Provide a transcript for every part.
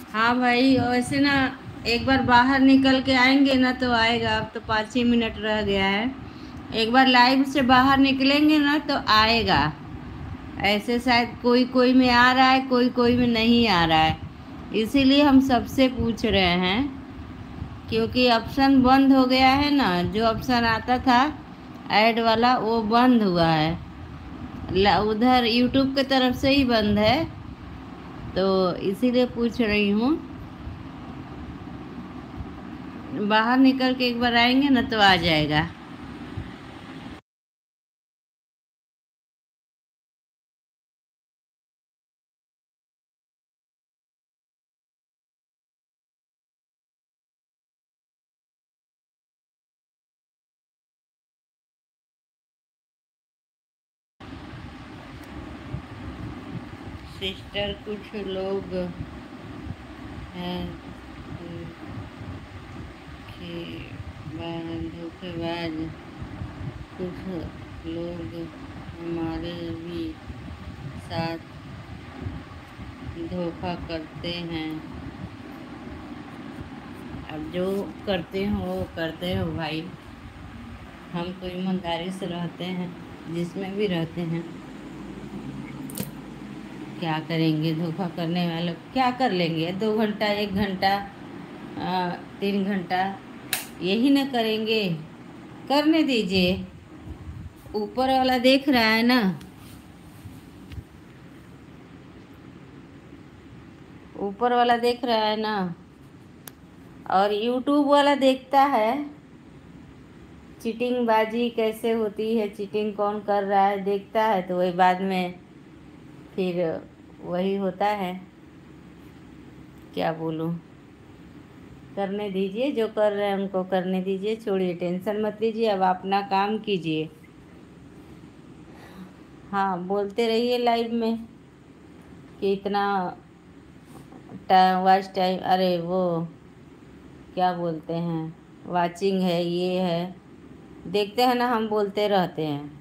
हाँ भाई, वैसे ना एक बार बाहर निकल के आएंगे ना तो आएगा। अब तो 5 ही मिनट रह गया है। एक बार लाइव से बाहर निकलेंगे ना तो आएगा। ऐसे शायद कोई कोई में आ रहा है, कोई कोई में नहीं आ रहा है। इसीलिए हम सबसे पूछ रहे हैं, क्योंकि ऑप्शन बंद हो गया है ना। जो ऑप्शन आता था ऐड वाला वो बंद हुआ है। उधर यूट्यूब की तरफ से ही बंद है। तो इसीलिए पूछ रही हूँ। बाहर निकल के एक बार आएंगे ना तो आ जाएगा। सिस्टर, कुछ लोग हैं कि धोखेबाज। कुछ लोग हमारे भी साथ धोखा करते हैं। अब जो करते हो वो करते हो भाई। हम तो ईमानदारी से रहते हैं, जिसमें भी रहते हैं। क्या करेंगे धोखा करने वाले? क्या कर लेंगे? 2 घंटा, 1 घंटा, 3 घंटा यही ना करेंगे। करने दीजिए। ऊपर वाला देख रहा है ना। ऊपर वाला देख रहा है ना। और यूट्यूब वाला देखता है चीटिंग बाजी कैसे होती है, चीटिंग कौन कर रहा है देखता है। तो वही बाद में फिर वही होता है। क्या बोलूं? करने दीजिए, जो कर रहे हैं उनको करने दीजिए। छोड़िए, टेंशन मत लीजिए, अब अपना काम कीजिए। हाँ, बोलते रहिए लाइव में कि इतना टाइम वॉच टाइम, अरे वो क्या बोलते हैं, वाचिंग है, ये है। देखते हैं ना, हम बोलते रहते हैं।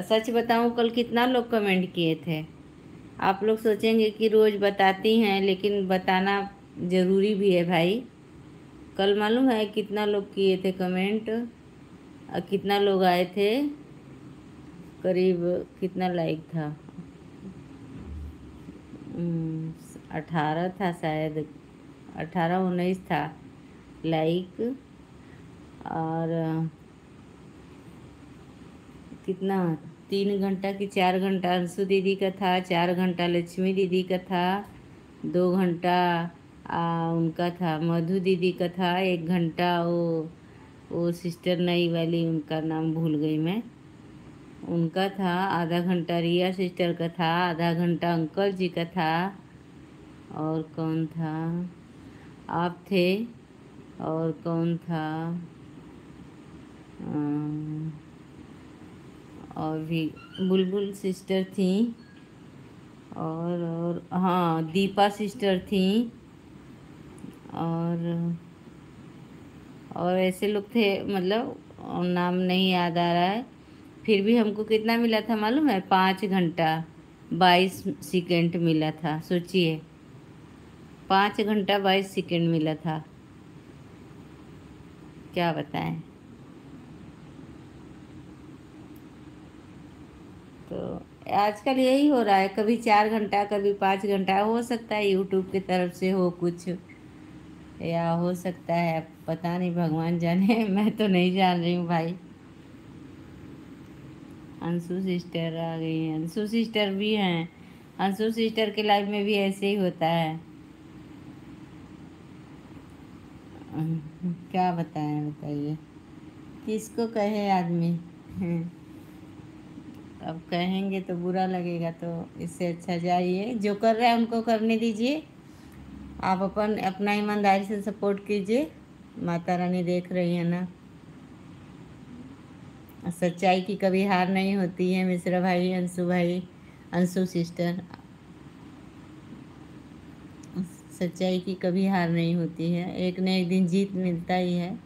सच बताऊं, कल कितना लोग कमेंट किए थे। आप लोग सोचेंगे कि रोज़ बताती हैं, लेकिन बताना ज़रूरी भी है भाई। कल मालूम है कितना लोग किए थे कमेंट और कितना लोग आए थे। करीब कितना लाइक था? 18 था शायद, 18-19 था लाइक। और कितना, 3 घंटा कि 4 घंटा अंशु दीदी का था, 4 घंटा लक्ष्मी दीदी का था, 2 घंटा उनका था, मधु दीदी का था, 1 घंटा वो सिस्टर नई वाली, उनका नाम भूल गई मैं, उनका था, आधा घंटा रिया सिस्टर का था, आधा घंटा अंकल जी का था। और कौन था? आप थे। और कौन था? अम, और भी बुलबुल सिस्टर थी। और हाँ, दीपा सिस्टर थी। और ऐसे लोग थे, मतलब नाम नहीं याद आ रहा है। फिर भी हमको कितना मिला था मालूम है? 5 घंटा 22 सेकेंड मिला था। सोचिए, 5 घंटा 22 सेकेंड मिला था। क्या बताएं। तो आजकल यही हो रहा है, कभी 4 घंटा कभी 5 घंटा। हो सकता है यूट्यूब की तरफ से हो कुछ, या हो सकता है पता नहीं, भगवान जाने। मैं तो नहीं जान रही हूँ भाई। अंशु सिस्टर आ गई हैं, अंशु सिस्टर भी हैं। अंशु सिस्टर के लाइफ में भी ऐसे ही होता है। क्या बताएं, बताइए। किसको कहे आदमी। हम्म, अब कहेंगे तो बुरा लगेगा, तो इससे अच्छा जाइए, जो कर रहे हैं उनको करने दीजिए। आप अपना ईमानदारी से सपोर्ट कीजिए। माता रानी देख रही है ना। सच्चाई की कभी हार नहीं होती है मिश्रा भाई, अंशु भाई, अंशु सिस्टर। सच्चाई की कभी हार नहीं होती है, एक न एक दिन जीत मिलता ही है।